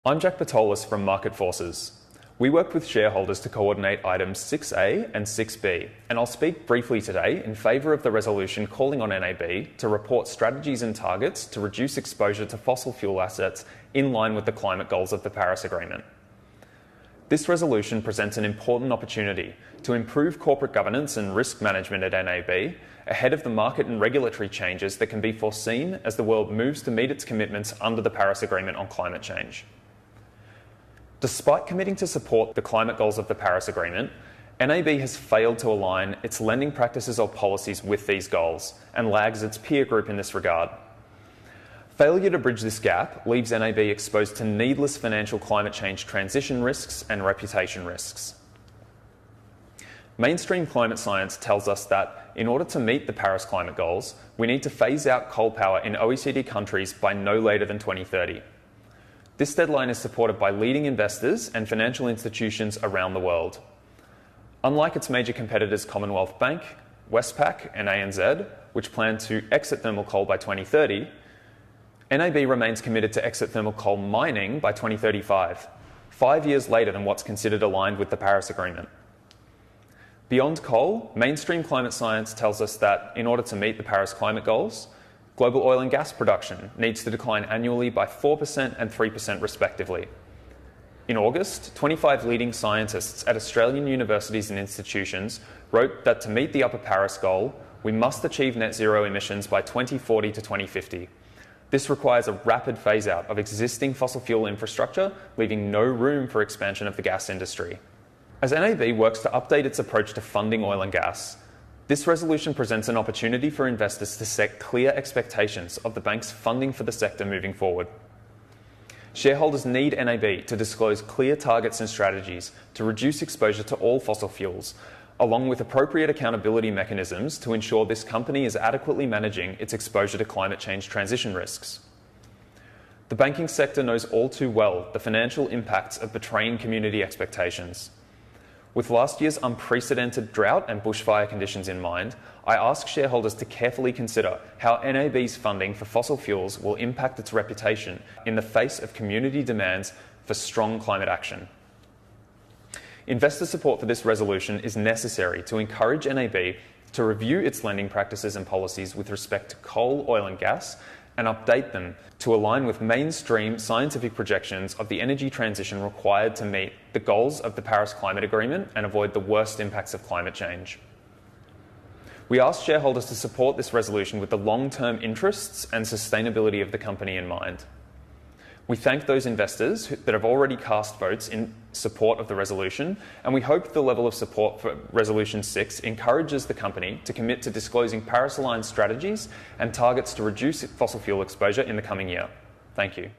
I'm Jack Bertolus from Market Forces. We worked with shareholders to coordinate items 6A and 6B, and I'll speak briefly today in favour of the resolution calling on NAB to report strategies and targets to reduce exposure to fossil fuel assets in line with the climate goals of the Paris Agreement. This resolution presents an important opportunity to improve corporate governance and risk management at NAB ahead of the market and regulatory changes that can be foreseen as the world moves to meet its commitments under the Paris Agreement on climate change. Despite committing to support the climate goals of the Paris Agreement, NAB has failed to align its lending practices or policies with these goals and lags its peer group in this regard. Failure to bridge this gap leaves NAB exposed to needless financial climate change transition risks and reputation risks. Mainstream climate science tells us that in order to meet the Paris climate goals, we need to phase out coal power in OECD countries by no later than 2030. This deadline is supported by leading investors and financial institutions around the world. Unlike its major competitors Commonwealth Bank, Westpac and ANZ, which plan to exit thermal coal by 2030, NAB remains committed to exit thermal coal mining by 2035, 5 years later than what's considered aligned with the Paris Agreement. Beyond coal, mainstream climate science tells us that in order to meet the Paris climate goals, global oil and gas production needs to decline annually by 4% and 3% respectively. In August, 25 leading scientists at Australian universities and institutions wrote that to meet the Upper Paris goal, we must achieve net zero emissions by 2040 to 2050. This requires a rapid phase-out of existing fossil fuel infrastructure, leaving no room for expansion of the gas industry. As NAB works to update its approach to funding oil and gas, this resolution presents an opportunity for investors to set clear expectations of the bank's funding for the sector moving forward. Shareholders need NAB to disclose clear targets and strategies to reduce exposure to all fossil fuels, along with appropriate accountability mechanisms to ensure this company is adequately managing its exposure to climate change transition risks. The banking sector knows all too well the financial impacts of betraying community expectations. With last year's unprecedented drought and bushfire conditions in mind, I ask shareholders to carefully consider how NAB's funding for fossil fuels will impact its reputation in the face of community demands for strong climate action. Investor support for this resolution is necessary to encourage NAB to review its lending practices and policies with respect to coal, oil and gas, and update them to align with mainstream scientific projections of the energy transition required to meet the goals of the Paris Climate Agreement and avoid the worst impacts of climate change. We ask shareholders to support this resolution with the long-term interests and sustainability of the company in mind. We thank those investors that have already cast votes in support of the resolution, and we hope the level of support for Resolution 6 encourages the company to commit to disclosing Paris-aligned strategies and targets to reduce fossil fuel exposure in the coming year. Thank you.